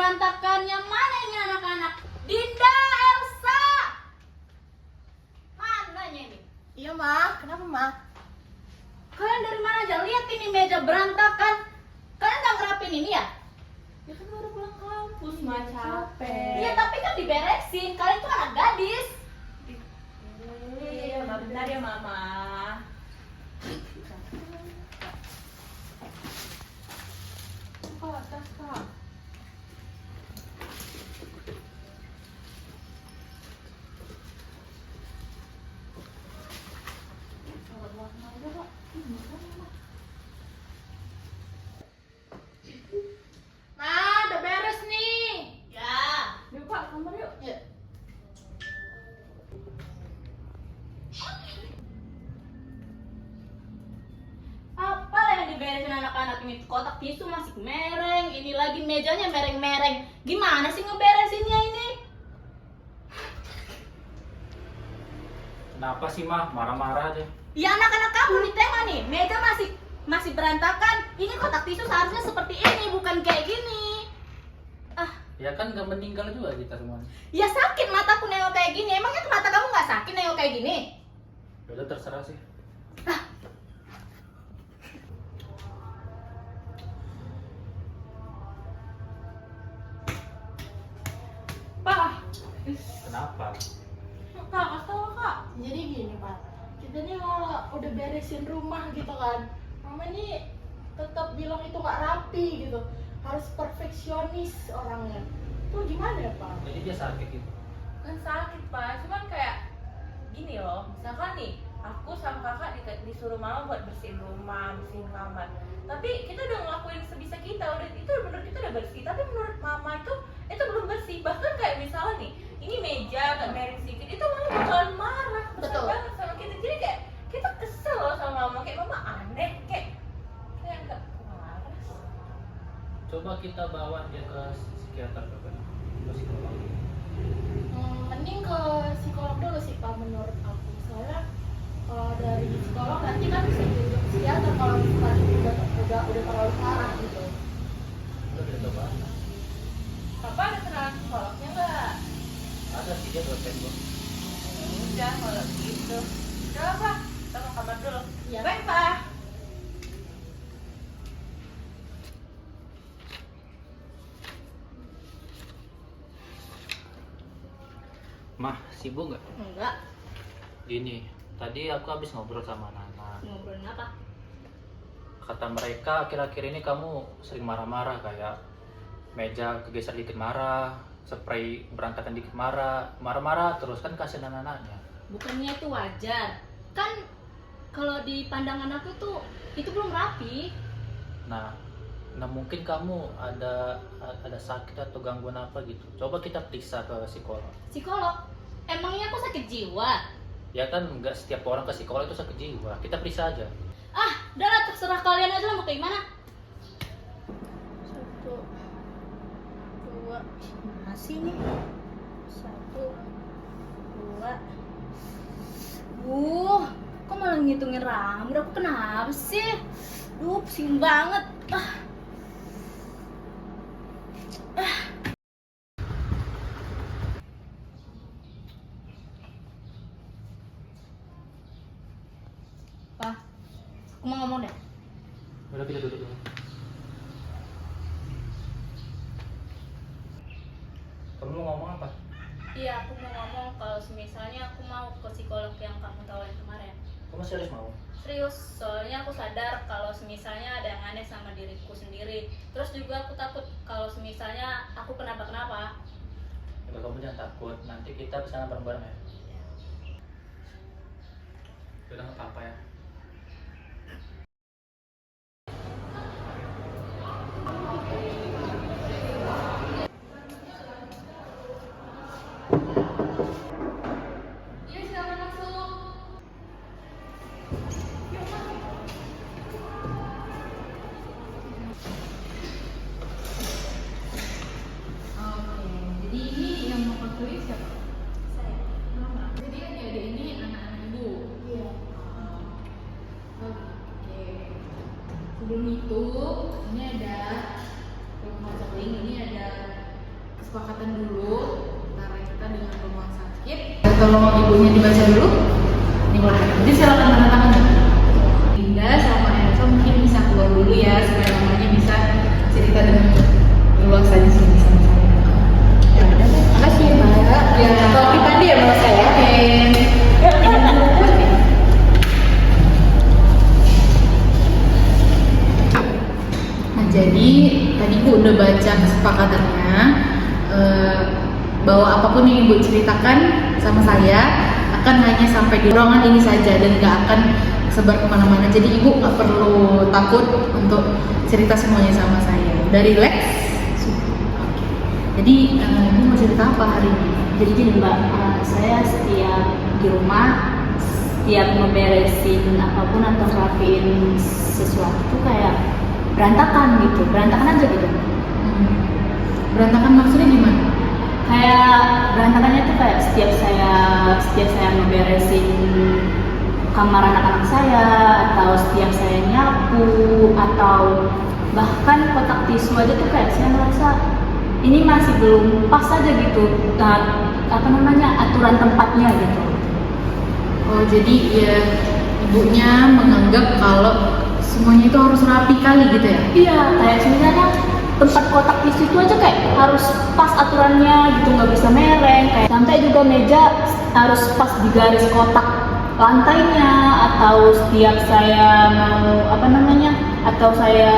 berantakan. Yang mana ini anak-anak? Dinda, Elsa, mananya ini? Iya, Ma. Kenapa, Ma? Kalian dari mana aja? Lihat ini meja berantakan. Kalian nggak ngerapin ini ya? Ya kan baru pulang kampus, Iya, Ma. Capek. Iya, tapi kan diberesin. Kalian tuh anak gadis. Iya, Ma. Bentar ya, Mama. Kak, atas, Kak. Ma, udah beres nih. Ya. Yuk, Pak, kamar yuk. Ya. Apa yang diberesin anak-anak ini? Kotak tisu masih mereng, ini lagi mejanya mereng-mereng. Gimana sih ngeberesinnya ini? Kenapa sih mah marah-marah aja? Ya anak-anak kamu nih tema nih, meja masih berantakan. Ini kotak tisu seharusnya seperti ini, bukan kayak gini. Ah, Ya kan gak meninggal juga kita semuanya. ya sakit mataku nengok kayak gini. Emangnya mata kamu nggak sakit nengok kayak gini? Ya udah terserah sih. Pak, Kenapa? Kak, tahu Kak. Jadi gini, Pak. Kita nih kalau udah beresin rumah gitu kan, Mama nih tetap bilang itu nggak rapi gitu. Harus perfeksionis orangnya. Tuh gimana ya, Pak? Jadi dia sakit gitu. Kan sakit Pak, cuman kayak gini loh, misalkan nih aku sama kakak disuruh mama buat bersihin rumah, bersihin kamar, tapi kita udah ngelakuin sebisa kita, udah itu menurut kita udah bersih, tapi menurut mama itu belum bersih. Bahkan kayak misalnya nih ini meja agak miring sedikit, itu mama bakalan marah, kesel Betul. banget sama kita. Jadi kayak kita kesel loh sama mama, kayak mama aneh, kayak nggak waras. Coba kita bawa dia ke psikiater coba. Ke psikolog. Mending ke psikolog dulu sih, Pak, menurut aku. Soalnya dari psikolog nanti kan bisa dirujuk ke psikiater kalau misalkan udah terlalu parah gitu. Udah kita coba. Papa ada kenalan psikolognya nggak? Ada sih dia dosen gua. Udah kalau gitu, udah Pak, kita ke kamar dulu. Iya. Baik Pak. Mah, sibuk nggak? Enggak. Gini, tadi aku habis ngobrol sama Nana. Ngobrolin apa? Kata mereka akhir-akhir ini kamu sering marah-marah, kayak meja kegeser dikit marah, spray berantakan dikit marah, marah-marah terus kan kasihan anak-anaknya. Bukannya itu wajar? Kan kalau di pandangan aku tuh itu belum rapi. Nah mungkin kamu ada sakit atau gangguan apa gitu. Coba kita periksa ke psikolog. Psikolog? Emangnya aku sakit jiwa? Ya kan nggak setiap orang ke psikolog itu sakit jiwa. Kita periksa aja. Ah, udahlah terserah kalian aja lah mau kayak gimana. 1, 2, Masih nih. 1, 2. Kok malah ngitungin rambut? Aku kenapa sih? Duh, pusing banget. Pak, aku mau ngomong deh. Udah kita duduk dulu. Kamu mau ngomong apa? Iya, aku mau ngomong kalau misalnya aku mau ke psikolog yang kamu tawarin kemarin. Kamu serius mau? Serius, soalnya aku sadar kalau misalnya ada yang aneh sama diriku sendiri. Terus juga aku takut kalau misalnya aku kenapa-kenapa. Udah kamu jangan takut. Nanti kita kesana bareng-bareng ya. Udah nggak apa-apa ya. Iya, silakan masuk. Oke, jadi ini yang mau klik siapa? Saya. Mama. Jadi adik-adik ini anak-anak ibu. Iya. Oke. Sebelum itu, ini ada rumah coupling, ini ada kesepakatan dulu antara kita dengan rumah sakit. Tolong ibunya dibaca dulu. Ini boleh. Jadi silakan tanda tangan. Linda sama Elsa mungkin bisa keluar dulu ya supaya mamanya bisa cerita dengan luas di sini sama-sama. Ya udah deh, makasih ya Mbak. Ya, kalau pribadi ya Mbak saya. Oke. Nah, jadi tadi Ibu udah baca kesepakatannya bahwa apapun yang Ibu ceritakan sama saya akan hanya sampai di ruangan ini saja dan nggak akan sebar kemana-mana. Jadi Ibu nggak perlu takut untuk cerita semuanya sama saya. Udah relax? Oke. Jadi Ibu mau cerita apa hari ini? Jadi gini Mbak, saya setiap di rumah, setiap ngeberesin apapun atau rapiin sesuatu tuh kayak berantakan gitu, berantakan aja gitu. Berantakan maksudnya gimana? Kayak berantakannya tuh kayak setiap saya ngeberesin kamar anak-anak saya, atau setiap saya nyapu, atau bahkan kotak tisu aja tuh kayak saya merasa ini masih belum pas aja gitu, aturan tempatnya gitu. Oh, jadi ya ibunya menganggap kalau semuanya itu harus rapi kali gitu ya? Iya, kayak sebenarnya tempat kotak tisu itu aja kayak harus pas aturannya gitu, nggak bisa mereng. Kayak sampai juga meja harus pas di garis kotak lantainya, atau setiap saya mau atau saya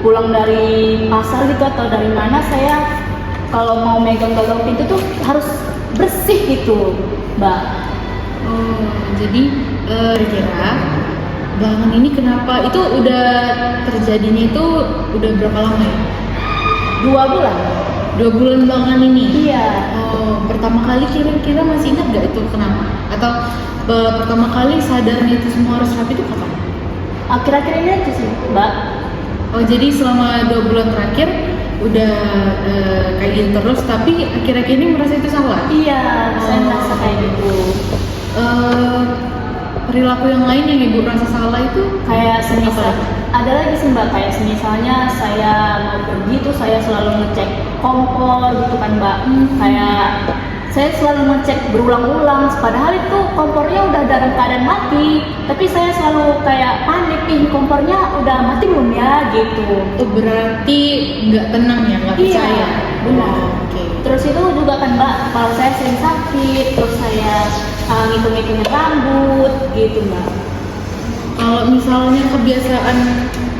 pulang dari pasar gitu atau dari mana, saya kalau mau megang gagang pintu tuh harus bersih gitu, Mbak. Oh, jadi kira-kira belakangan ini kenapa itu udah terjadinya itu udah berapa lama ya? 2 bulan. 2 bulan belakangan ini? Iya. Oh, pertama kali kira-kira masih ingat gak itu kenapa? Atau pertama kali sadarnya itu semua harus rapi itu kapan? Akhir-akhir ini aja sih, Mbak. Oh, jadi selama 2 bulan terakhir udah kayak gitu terus, tapi akhir-akhir ini merasa itu salah? Iya, saya merasa kayak gitu. Perilaku yang lain yang ibu rasa salah itu Kayak semisal, apa? ada lagi sih Mbak, kayak misalnya saya mau pergi tuh saya selalu ngecek kompor gitu kan Mbak. Kayak saya selalu ngecek berulang-ulang, padahal itu kompornya udah dalam keadaan mati, tapi saya selalu kayak panik nih, kompornya udah mati belum ya gitu. Oh, berarti nggak tenang ya, nggak Iya, percaya? benar. Oh, oke. Terus itu juga kan Mbak, kalau saya sering sakit, terus saya ngitung-ngitungin rambut gitu Mbak. Kalau misalnya kebiasaan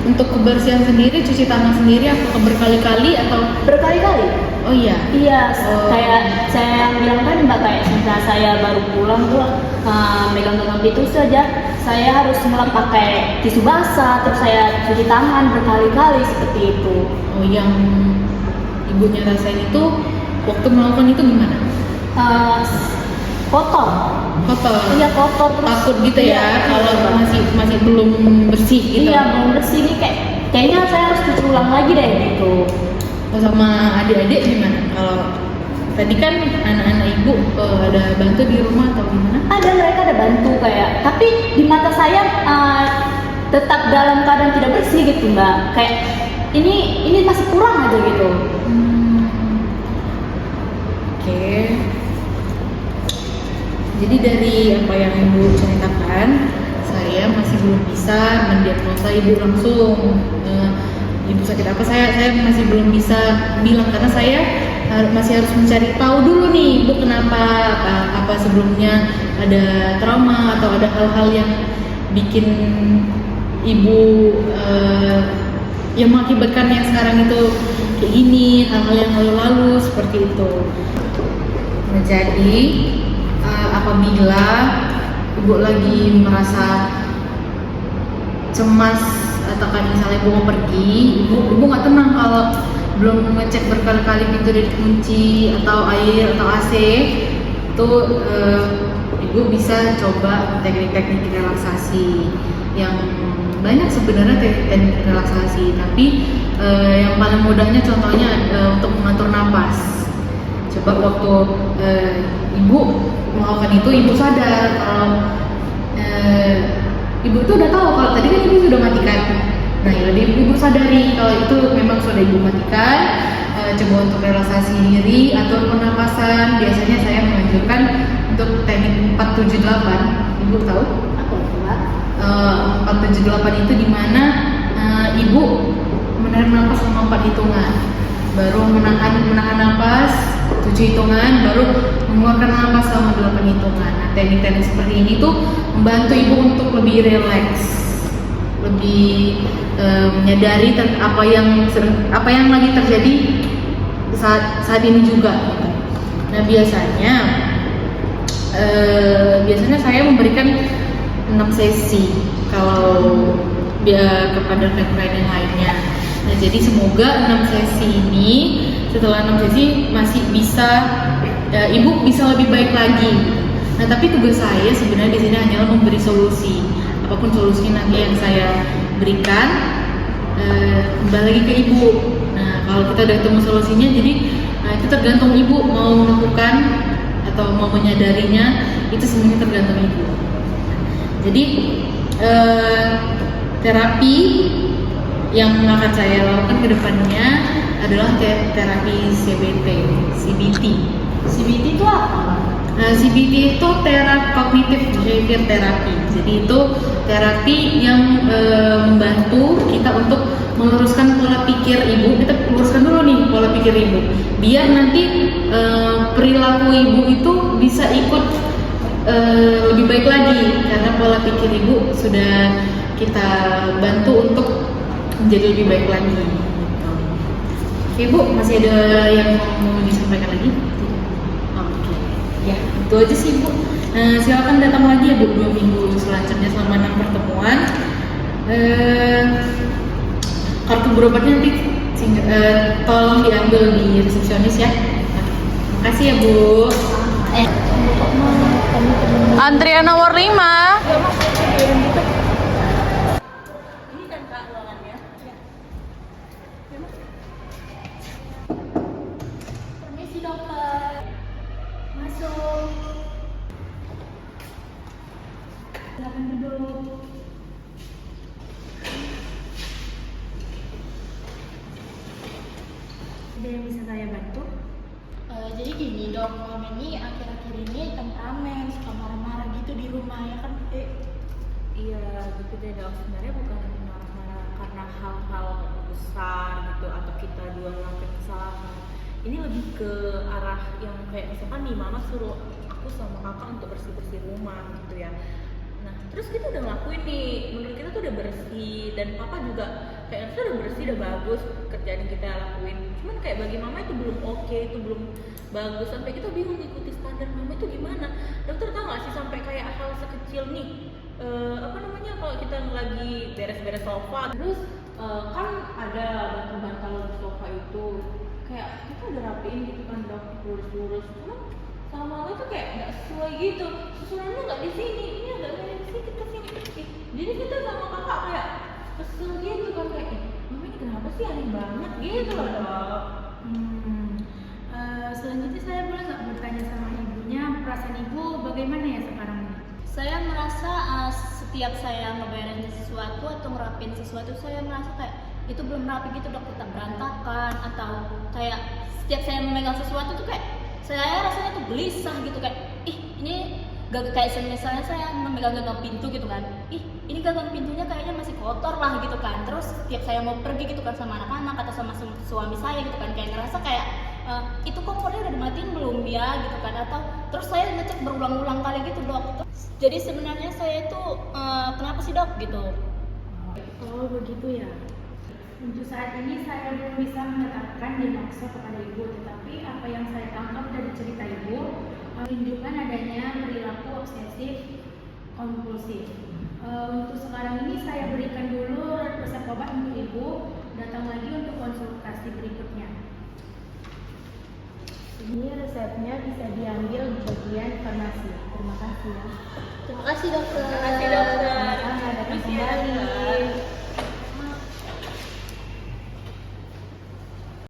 untuk kebersihan sendiri, cuci tangan sendiri, apakah berkali-kali atau? Berkali-kali. Oh iya. Iya, Oh. kayak saya yang bilang kan Mbak, kayak misalnya saya baru pulang tuh megang-megang pintu saja, saya harus mulai pakai tisu basah, terus saya cuci tangan berkali-kali seperti itu. Oh, yang ibunya rasain itu waktu melakukan itu gimana? Kotor. Kotor. Iya, kotor terus. Takut gitu Iya, ya, kalau iya. masih belum bersih gitu. Iya, belum bersih nih, kayaknya saya harus cuci ulang lagi deh gitu. Oh, sama adik-adik gimana? Kalau tadi kan anak-anak ibu ada bantu di rumah atau gimana? Ada, mereka ada bantu kayak, tapi di mata saya tetap dalam keadaan tidak bersih gitu Mbak. Kayak ini masih kurang aja gitu. Oke. Jadi dari apa yang ibu ceritakan, saya masih belum bisa mendiagnosa ibu langsung. Ibu sakit apa, saya masih belum bisa bilang karena saya masih harus mencari tahu dulu nih ibu kenapa, apa sebelumnya ada trauma atau ada hal-hal yang bikin ibu yang mengakibatkan yang sekarang itu kayak gini, hal-hal yang lalu-lalu seperti itu. Nah, jadi apabila ibu lagi merasa cemas atau kan misalnya ibu mau pergi, ibu nggak tenang kalau belum ngecek berkali-kali pintu udah dikunci atau air atau AC, itu ibu bisa coba teknik-teknik relaksasi yang banyak sebenarnya teknik relaksasi, tapi yang paling mudahnya contohnya untuk mengatur napas. Coba waktu ibu melakukan itu, ibu sadar kalau ibu itu udah tahu kalau tadi kan ibu sudah matikan. Nah, ya ibu sadari kalau itu memang sudah ibu matikan, coba untuk relaksasi diri, atur pernapasan. Biasanya saya menganjurkan untuk teknik 478. Ibu tahu? Apa itu, Mbak? 478 itu dimana ibu menarik nafas selama 4 hitungan, baru menahan nafas 7 hitungan, baru mengeluarkan nafas selama 8 hitungan. Nah, teknik-teknik seperti ini tuh membantu ibu untuk lebih rileks, lebih menyadari apa yang lagi terjadi saat ini juga. Nah, biasanya saya memberikan 6 sesi kalau kepada klien yang lainnya. Nah, jadi semoga 6 sesi ini, setelah 6 sesi masih bisa ibu bisa lebih baik lagi. Nah, tapi tugas saya sebenarnya di sini hanyalah memberi solusi. Apapun solusi nanti yang saya berikan, kembali lagi ke ibu. Nah, kalau kita udah ketemu solusinya, jadi itu tergantung ibu mau melakukan atau mau menyadarinya, itu semuanya tergantung ibu. Jadi terapi yang akan saya lakukan ke depannya adalah terapi CBT. CBT itu apa? CBT itu cognitive behavior therapy. Jadi itu terapi yang membantu kita untuk meluruskan pola pikir ibu. Kita luruskan dulu nih pola pikir ibu, biar nanti perilaku ibu itu bisa ikut lebih baik lagi, karena pola pikir ibu sudah kita bantu untuk menjadi lebih baik lagi. Oke Bu, masih ada yang mau disampaikan lagi? Oke, ya itu aja sih Bu. Silakan datang lagi ya Bu 2 minggu selanjutnya selama 6 pertemuan. Kartu berobatnya nanti tolong diambil di resepsionis ya. Terima kasih ya Bu. Antrian nomor 5. Ini kan Kak ruangannya. Permisi dokter. Masuk. Silakan duduk. Ada yang bisa saya bantu? Jadi gini dok, mama ini akhir-akhir ini temperamen, suka marah-marah gitu di rumah ya kan? Iya, gitu deh dok. Sebenarnya bukan marah-marah karena hal-hal besar gitu atau kita dua melakukan kesalahan. Ini lebih ke arah yang kayak misalkan nih mama suruh aku sama kakak untuk bersih-bersih rumah gitu ya. Nah, terus kita udah ngelakuin nih, menurut kita tuh udah bersih dan papa juga kayak kita udah bersih, udah bagus kerjaan yang kita lakuin. Cuman kayak bagi mama itu belum oke, itu belum bagus, sampai kita bingung ikuti standar mama itu gimana. Dokter tahu nggak sih sampai kayak hal sekecil nih, kalau kita lagi beres-beres sofa, terus kan ada bantal-bantal di sofa itu, kayak kita udah rapiin gitu kan dok, lurus-lurus, cuman sama mama itu kayak nggak sesuai gitu, susunannya nggak di sini, ini agak mirip sedikit ke sini. Jadi kita sama kakak kayak kesel gitu kan, kayak mama ini kenapa sih aneh banget gitu loh dok. Selanjutnya saya boleh nggak bertanya sama ibunya, perasaan ibu bagaimana ya sekarang ini? Saya merasa setiap saya ngeberesin sesuatu atau ngerapin sesuatu, saya merasa kayak itu belum rapi gitu dok, tetap berantakan, atau kayak setiap saya memegang sesuatu tuh kayak saya rasanya tuh gelisah gitu, kayak ini gak kayak misalnya saya memegang gagang pintu gitu kan, ini gagang pintunya kayaknya masih kotor lah gitu kan. Terus setiap saya mau pergi gitu kan sama anak-anak atau sama suami saya gitu kan, kayak ngerasa kayak itu kompornya udah dimatiin belum ya gitu kan, atau terus saya ngecek berulang-ulang kali gitu dok. Jadi sebenarnya saya itu kenapa sih dok gitu? Oh begitu ya. Untuk saat ini saya belum bisa menetapkan diagnosa kepada ibu, tetapi apa yang saya tangkap dari cerita ibu menunjukkan adanya perilaku obsesif kompulsif. Untuk sekarang ini saya berikan dulu resep obat untuk ibu, datang lagi untuk konsultasi berikutnya. Ini resepnya bisa diambil di bagian farmasi. Terima kasih ya. Terima kasih dokter. Terima kasih dokter. Sama-sama, datang Permisi ya, kembali. dokter.